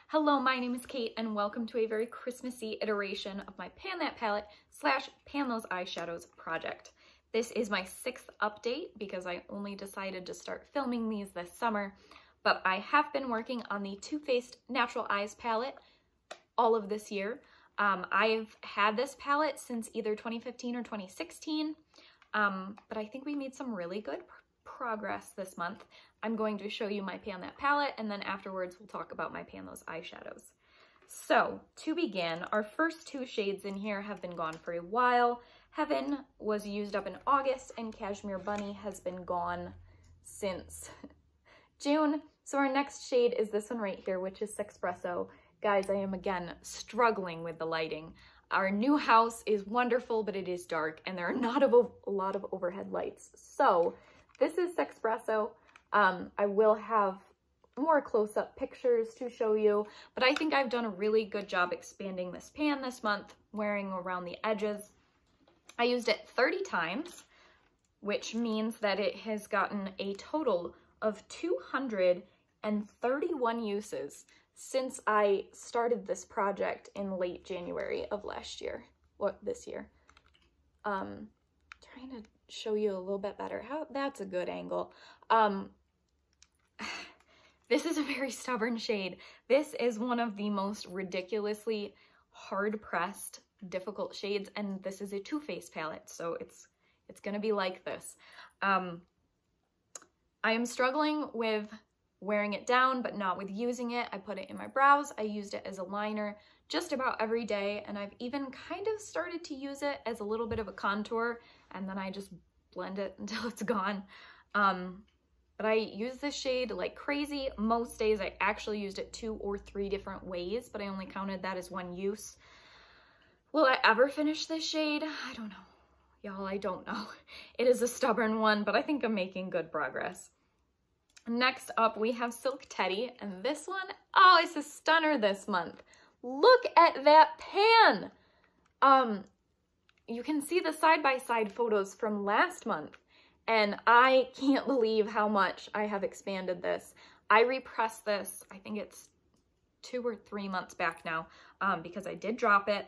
Hello, my name is Kate and welcome to a very Christmassy iteration of my Pan That Palette / Pan Those Eyeshadows project. This is my 6th update because I only decided to start filming these this summer, but I have been working on the Too Faced Natural Eyes palette all of this year. I've had this palette since either 2015 or 2016, but I think we made some really good progress this month. I'm going to show you my Pan That palette, and then afterwards we'll talk about my Pan Those eyeshadows. So to begin, our first two shades in here have been gone for a while. Heaven was used up in August and Cashmere Bunny has been gone since June. So our next shade is this one right here, which is Sexpresso. Guys, I am again struggling with the lighting. Our new house is wonderful, but it is dark and there are not a lot of overhead lights. So this is Sexpresso. I will have more close-up pictures to show you, but I think I've done a really good job expanding this pan this month, wearing around the edges. I used it 30 times, which means that it has gotten a total of 231 uses since I started this project in late January of last year, this year. Trying to show you a little bit better. That's a good angle. This is a very stubborn shade. This is one of the most ridiculously hard-pressed, difficult shades, and this is a Too Faced palette, so it's gonna be like this. I am struggling with wearing it down, but not with using it. I put it in my brows. I used it as a liner just about every day, and I've even kind of started to use it as a little bit of a contour, and then I just blend it until it's gone. But I use this shade like crazy. Most days I actually used it 2 or 3 different ways, but I only counted that as one use. Will I ever finish this shade? I don't know. Y'all, I don't know. It is a stubborn one, but I think I'm making good progress. Next up, we have Silk Teddy, and this one, oh, it's a stunner this month. Look at that pan! You can see the side-by-side photos from last month, and I can't believe how much I have expanded this. I repressed this, I think it's 2 or 3 months back now, because I did drop it,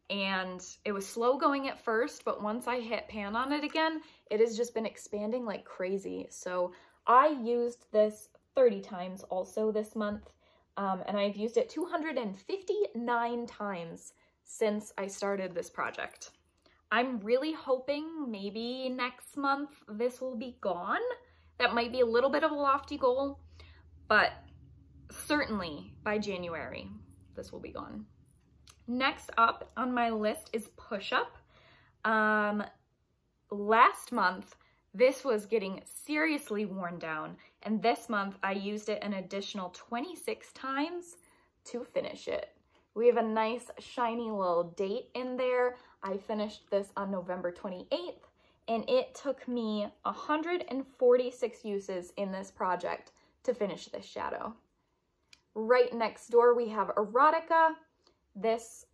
and it was slow going at first, but once I hit pan on it again, it has just been expanding like crazy. So I used this 30 times also this month, and I've used it 259 times since I started this project. I'm really hoping maybe next month this will be gone. That might be a little bit of a lofty goal, but certainly by January, this will be gone. Next up on my list is Push Up. Last month, this was getting seriously worn down, and this month I used it an additional 26 times to finish it. We have a nice shiny little date in there. I finished this on November 28th, and it took me 146 uses in this project to finish this shadow. Right next door, we have Erotica. This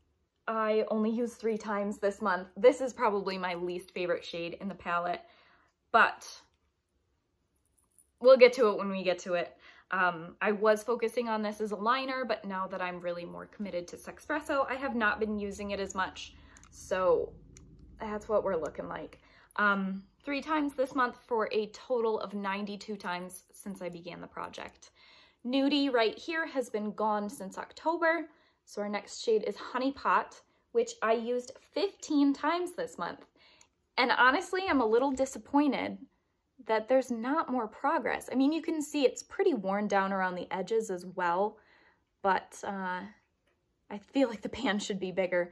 I only used 3 times this month. This is probably my least favorite shade in the palette, but we'll get to it when we get to it. I was focusing on this as a liner, but now that I'm really more committed to Sexpresso, I have not been using it as much. So that's what we're looking like. 3 times this month for a total of 92 times since I began the project. Nudie right here has been gone since October. So our next shade is Honey Pot, which I used 15 times this month. And honestly, I'm a little disappointed that there's not more progress. I mean, you can see it's pretty worn down around the edges as well, but I feel like the pan should be bigger.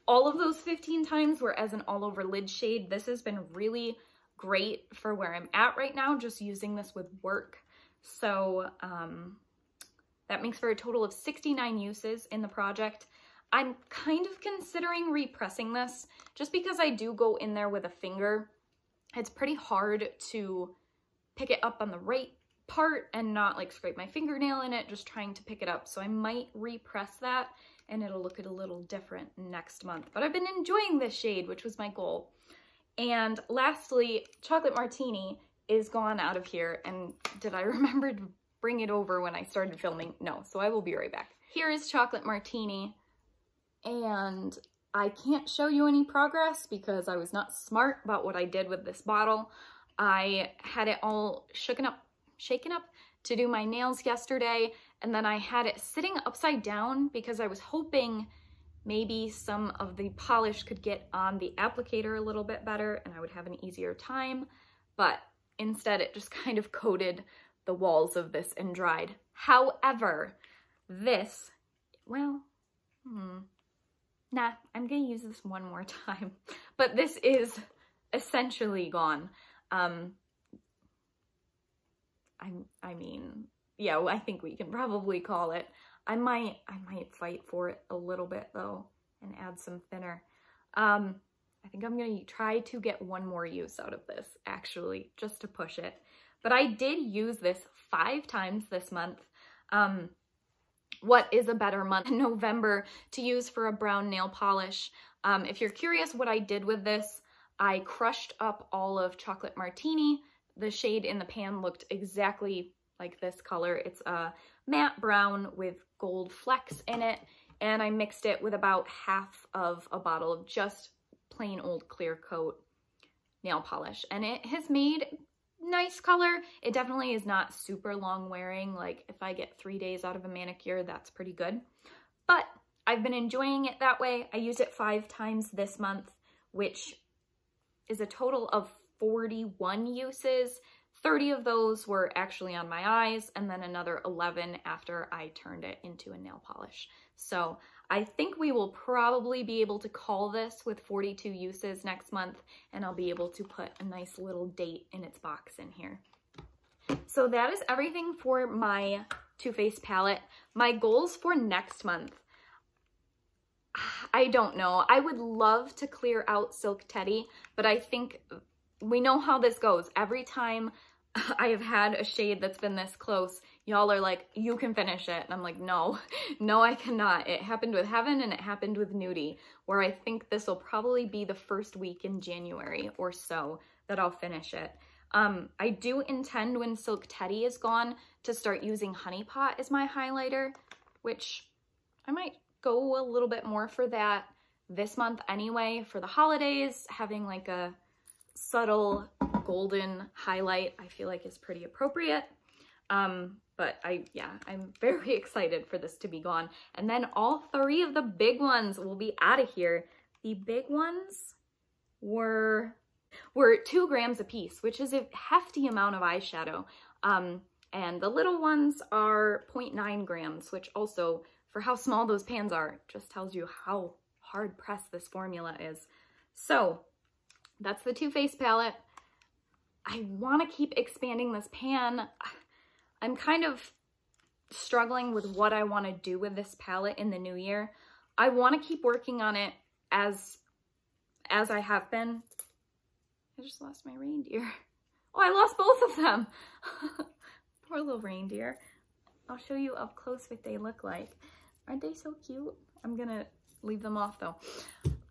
All of those 15 times were as an all-over lid shade. This has been really great for where I'm at right now, just using this with work. So that makes for a total of 69 uses in the project. I'm kind of considering repressing this just because I do go in there with a finger. It's pretty hard to pick it up on the right part and not like scrape my fingernail in it, just trying to pick it up. So I might repress that and it'll look a little different next month. But I've been enjoying this shade, which was my goal. And lastly, Chocolate Martini is gone out of here. And did I remember to bring it over when I started filming. No, so I will be right back. Here is Chocolate Martini, and I can't show you any progress because I was not smart about what I did with this bottle. I had it all shaken up to do my nails yesterday, and then I had it sitting upside down because I was hoping maybe some of the polish could get on the applicator a little bit better and I would have an easier time, but instead it just kind of coated the walls of this and dried. However, this, well, nah, I'm gonna use this one more time, but this is essentially gone. I mean, yeah, I think we can probably call it. I might fight for it a little bit though and add some thinner. I think I'm gonna try to get one more use out of this actually, just to push it. But I did use this 5 times this month. What is a better month in November to use for a brown nail polish? If you're curious what I did with this, I crushed up all of Chocolate Martini. The shade in the pan looked exactly like this color. It's a matte brown with gold flecks in it, and I mixed it with about half of a bottle of just plain old clear coat nail polish, and it has made nice color. It definitely is not super long wearing. Like if I get 3 days out of a manicure, that's pretty good, but I've been enjoying it that way. I used it 5 times this month, which is a total of 41 uses. 30 of those were actually on my eyes, and then another 11 after I turned it into a nail polish. So I think we will probably be able to call this with 42 uses next month, and I'll be able to put a nice little date in its box in here. So that is everything for my Too Faced palette. My goals for next month, I don't know. I would love to clear out Silk Teddy, but I think we know how this goes. Every time I have had a shade that's been this close, y'all are like, you can finish it. And I'm like, no, no, I cannot. It happened with Heaven and it happened with Nudie, where I think this will probably be the first week in January or so that I'll finish it. I do intend when Silk Teddy is gone to start using Honey Pot as my highlighter, which I might go a little bit more for that this month anyway. For the holidays, having like a subtle golden highlight I feel like is pretty appropriate. But I'm very excited for this to be gone. And then all 3 of the big ones will be out of here. The big ones were 2 grams a piece, which is a hefty amount of eyeshadow. And the little ones are 0.9 grams, which also, for how small those pans are, just tells you how hard pressed this formula is. So that's the Too Faced palette. I want to keep expanding this pan. I'm kind of struggling with what I want to do with this palette in the new year. I want to keep working on it as I have been. I just lost my reindeer. Oh, I lost both of them. Poor little reindeer. I'll show you up close what they look like. Aren't they so cute? I'm gonna leave them off though.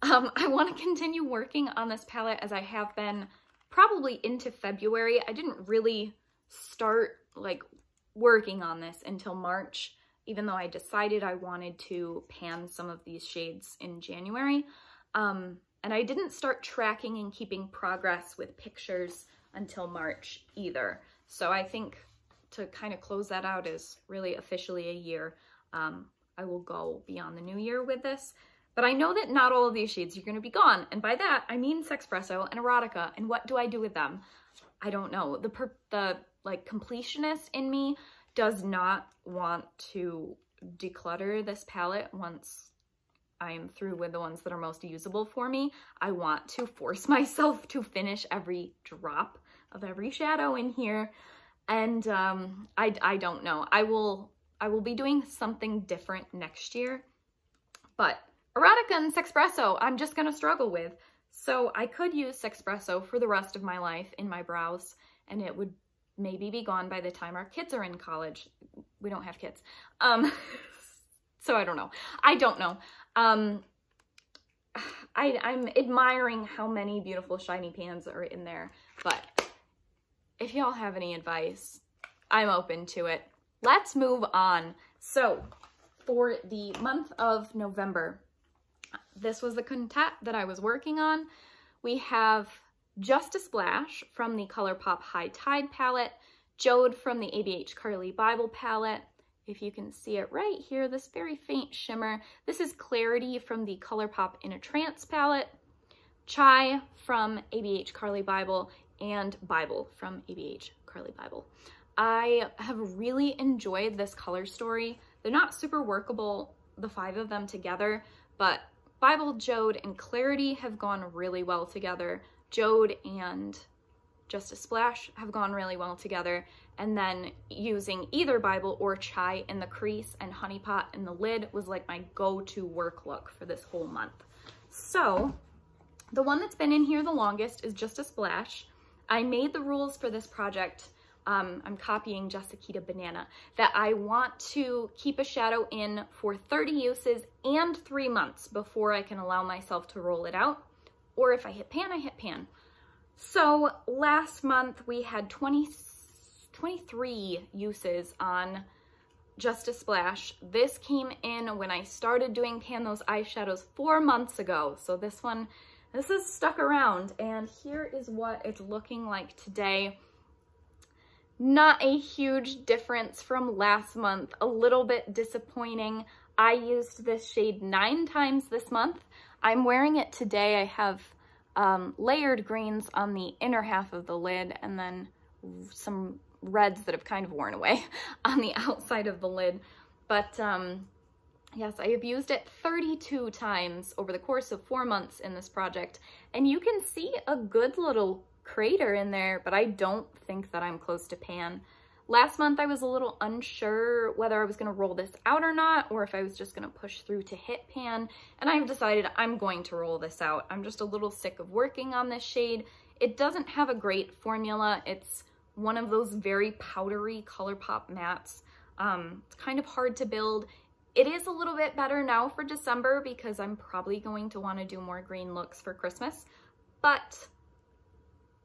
I want to continue working on this palette as I have been probably into February. I didn't really start like working on this until March, even though I decided I wanted to pan some of these shades in January. And I didn't start tracking and keeping progress with pictures until March either. So I think to kind of close that out as really officially a year, I will go beyond the new year with this. But I know that not all of these shades are going to be gone. And by that, I mean Sexpresso and Erotica. And what do I do with them? I don't know. The like completionist in me does not want to declutter this palette once I'm through with the ones that are most usable for me. I want to force myself to finish every drop of every shadow in here. And I don't know. I will be doing something different next year. But Erotica and Sexpresso, I'm just going to struggle with. So I could use Sexpresso for the rest of my life in my brows, and it would maybe be gone by the time our kids are in college. We don't have kids. So I don't know. I don't know. I'm admiring how many beautiful shiny pans are in there, but if y'all have any advice, I'm open to it. let's move on. So for the month of November, this was the quintet that I was working on. We have Just a Splash from the ColourPop High Tide palette, Jode from the ABH Carly Bible palette. If you can see it right here, this very faint shimmer. This is Clarity from the ColourPop In a Trance palette, Chai from ABH Carly Bible, and Bible from ABH Carly Bible. I have really enjoyed this color story. They're not super workable, the 5 of them together, but Bible, Jode, and Clarity have gone really well together. Jode and Just a Splash have gone really well together. And then using either Bible or Chai in the crease and Honey Pot in the lid was like my go-to work look for this whole month. So the one that's been in here the longest is Just a Splash. I made the rules for this project. I'm copying Jessica Banana, that I want to keep a shadow in for 30 uses and 3 months before I can allow myself to roll it out. Or if I hit pan, I hit pan. So last month we had 23 uses on Just a Splash. This came in when I started doing Pan Those Eyeshadows 4 months ago. So this is stuck around, and here is what it's looking like today. Not a huge difference from last month, a little bit disappointing. I used this shade 9 times this month. I'm wearing it today. I have layered greens on the inner half of the lid, and then some reds that have kind of worn away on the outside of the lid. But yes, I have used it 32 times over the course of 4 months in this project, and you can see a good little crater in there, but I don't think that I'm close to pan. Last month I was a little unsure whether I was going to roll this out or not, or if I was just going to push through to hit pan, and I've decided I'm going to roll this out. I'm just a little sick of working on this shade. It doesn't have a great formula. It's one of those very powdery ColourPop mattes. It's kind of hard to build. It is a little bit better now for December because I'm probably going to want to do more green looks for Christmas, but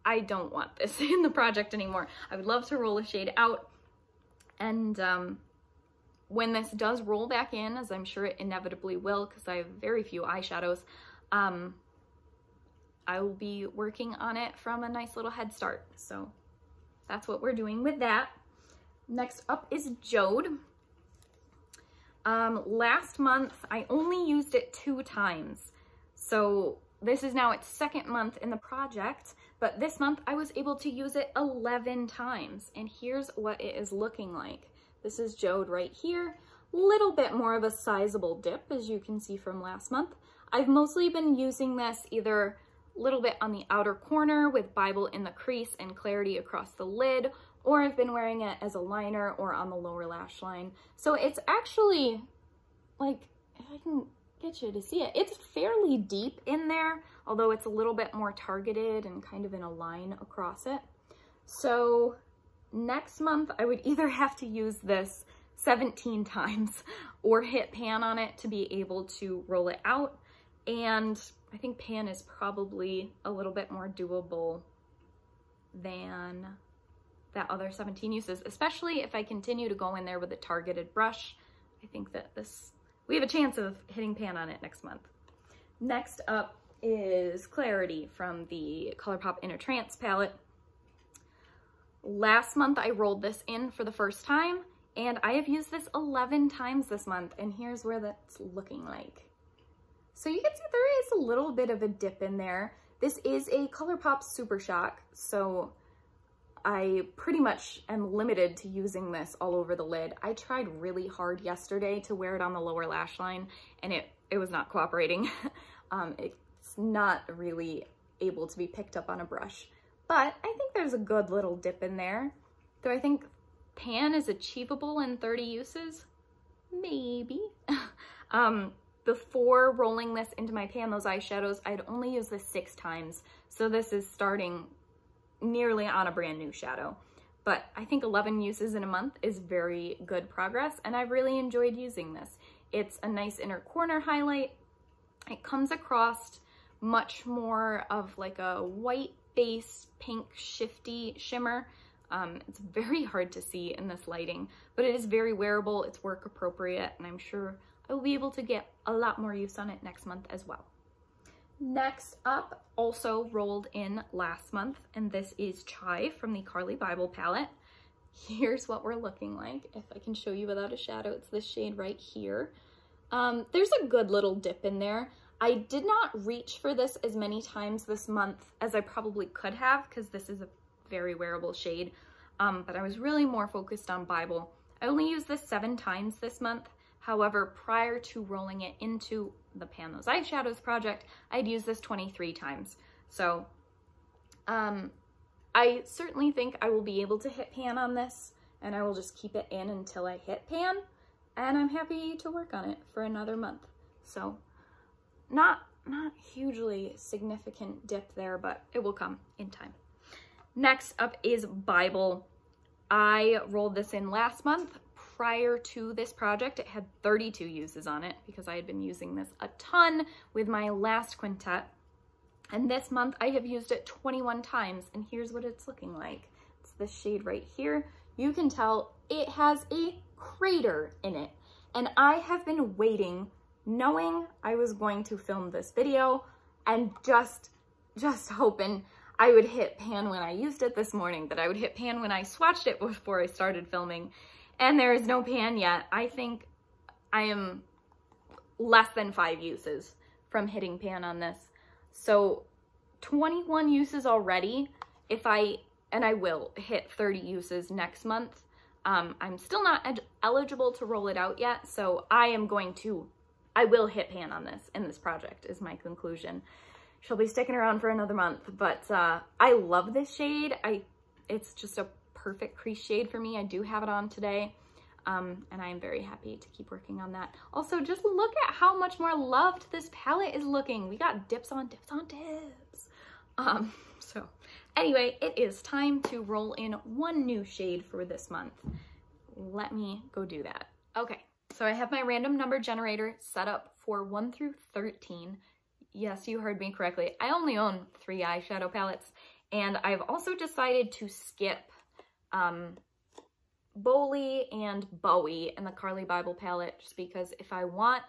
I don't want this in the project anymore. I would love to roll a shade out, and when this does roll back in, as I'm sure it inevitably will because I have very few eyeshadows, I will be working on it from a nice little head start. So that's what we're doing with that. Next up is Jode. Last month I only used it 2 times, so this is now its 2nd month in the project, but this month I was able to use it 11 times, and here's what it is looking like. This is Jode right here, little bit more of a sizable dip, as you can see from last month. I've mostly been using this either a little bit on the outer corner with Bible in the crease and Clarity across the lid, or I've been wearing it as a liner or on the lower lash line. So it's actually, like, if I can get you to see it, it's fairly deep in there, although it's a little bit more targeted and kind of in a line across it. So next month I would either have to use this 17 times or hit pan on it to be able to roll it out, and I think pan is probably a little bit more doable than that other 17 uses, especially if I continue to go in there with a targeted brush. I think that we have a chance of hitting pan on it next month. Next up is Clarity from the ColourPop In a Trance palette. Last month I rolled this in for the first time, and I have used this 11 times this month, and here's where that's looking like. So you can see there is a little bit of a dip in there. This is a ColourPop Super Shock, so I pretty much am limited to using this all over the lid. I tried really hard yesterday to wear it on the lower lash line, and it was not cooperating. It's not really able to be picked up on a brush, but I think there's a good little dip in there. Do I think pan is achievable in 30 uses? Maybe. Before rolling this into my Pan Those Eyeshadows, I'd only used this 6 times, so this is starting nearly on a brand new shadow. But I think 11 uses in a month is very good progress, and I've really enjoyed using this. It's a nice inner corner highlight. It comes across much more of like a white base, pink shifty shimmer. It's very hard to see in this lighting, but it is very wearable, it's work appropriate, and I'm sure I will be able to get a lot more use on it next month as well. Next up, also rolled in last month, and this is Chai from the Carly Bible palette. Here's what we're looking like. If I can show you without a shadow, it's this shade right here. There's a good little dip in there. I did not reach for this as many times this month as I probably could have, because this is a very wearable shade, but I was really more focused on Bible. I only used this 7 times this month. However, prior to rolling it into the Pan Those Eyeshadows project, I'd used this 23 times. So I certainly think I will be able to hit pan on this, and I will just keep it in until I hit pan, and I'm happy to work on it for another month. So not hugely significant dip there, but it will come in time. Next up is Bible. I rolled this in last month. Prior to this project, it had 32 uses on it because I had been using this a ton with my last quintet. And this month I have used it 21 times, and here's what it's looking like. It's this shade right here. You can tell it has a crater in it. And I have been waiting, knowing I was going to film this video and just hoping I would hit pan when I used it this morning, that I would hit pan when I swatched it before I started filming. And there is no pan yet. I think I am less than 5 uses from hitting pan on this. So 21 uses already. And I will hit 30 uses next month. I'm still not eligible to roll it out yet. So I will hit pan on this in this project is my conclusion. She'll be sticking around for another month, but I love this shade. It's just a perfect crease shade for me. I do have it on today, and I am very happy to keep working on that. Also, just look at how much more loved this palette is looking. We got dips on dips on dips. So anyway, it is time to roll in one new shade for this month. Let me go do that. Okay, so I have my random number generator set up for 1 through 13. Yes, you heard me correctly. I only own 3 eyeshadow palettes, and I've also decided to skip Bowley and Bowie in the Carly Bible palette, just because if I want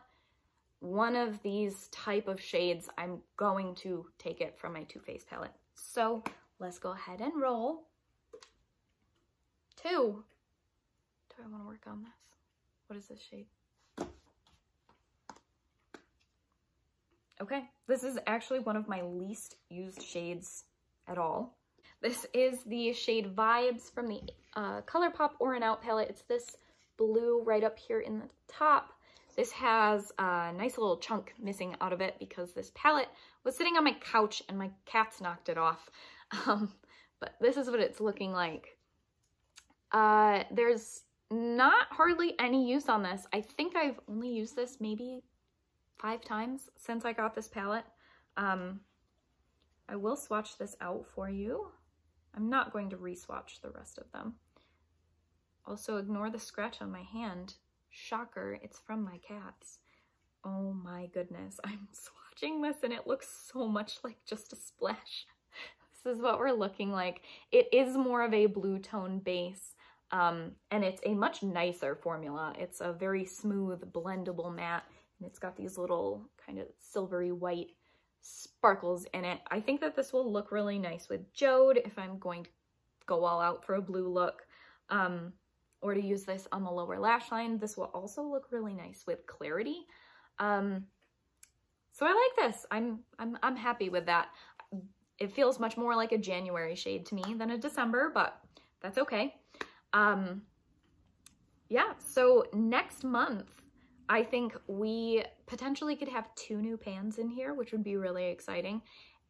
one of these type of shades, I'm going to take it from my Too Faced palette. So let's go ahead and roll 2. Do I want to work on this? What is this shade? Okay, this is actually one of my least used shades at all. This is the shade Vibes from the ColourPop Or and Out palette. It's this blue right up here in the top. This has a nice little chunk missing out of it because this palette was sitting on my couch and my cats knocked it off. But this is what it's looking like. There's not hardly any use on this. I think I've only used this maybe 5 times since I got this palette. I will swatch this out for you. I'm not going to re-swatch the rest of them. Also, ignore the scratch on my hand. Shocker, it's from my cats. Oh my goodness, I'm swatching this and it looks so much like just a splash. This is what we're looking like. It is more of a blue tone base, and it's a much nicer formula. It's a very smooth, blendable matte, and it's got these little kind of silvery white sparkles in it. I think that this will look really nice with Jode if I'm going to go all out for a blue look, or to use this on the lower lash line. This will also look really nice with Clarity. So I like this. I'm happy with that. It feels much more like a January shade to me than a December, but that's okay. Yeah, so next month, I think we potentially could have 2 new pans in here, which would be really exciting.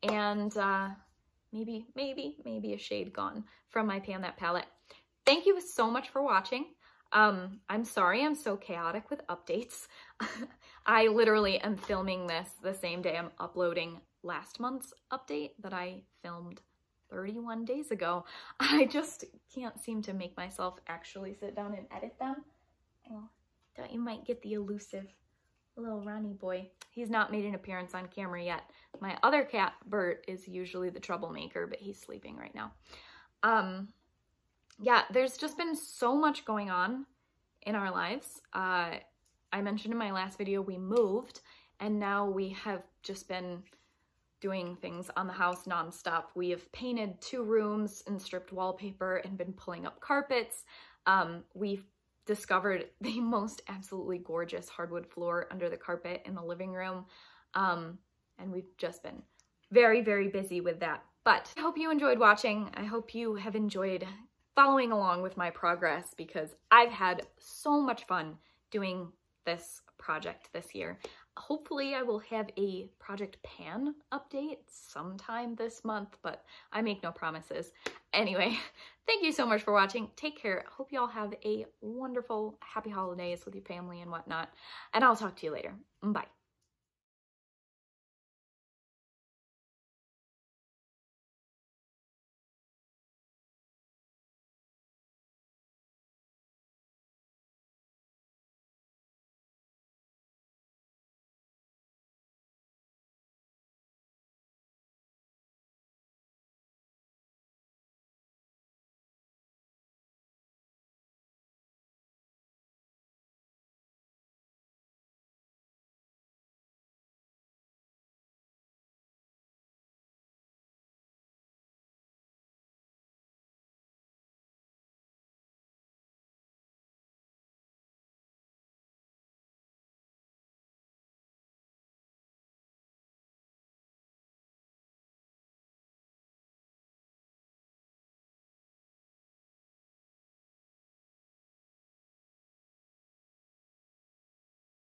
And maybe a shade gone from my Pan That palette. Thank you so much for watching. I'm sorry I'm so chaotic with updates. I literally am filming this the same day I'm uploading last month's update that I filmed 31 days ago. I just can't seem to make myself actually sit down and edit them. Oh, thought you might get the elusive little Ronnie boy. He's not made an appearance on camera yet. My other cat, Bert, is usually the troublemaker, but he's sleeping right now. yeah, there's just been so much going on in our lives. I mentioned in my last video we moved, and now we have just been doing things on the house nonstop. We have painted 2 rooms and stripped wallpaper and been pulling up carpets. We've discovered the most absolutely gorgeous hardwood floor under the carpet in the living room. And we've just been very, very busy with that. But I hope you enjoyed watching. I hope you have enjoyed following along with my progress, because I've had so much fun doing this project this year. Hopefully I will have a Project Pan update sometime this month, but I make no promises. Anyway, thank you so much for watching. Take care. Hope you all have a wonderful, happy holidays with your family and whatnot, and I'll talk to you later. Bye.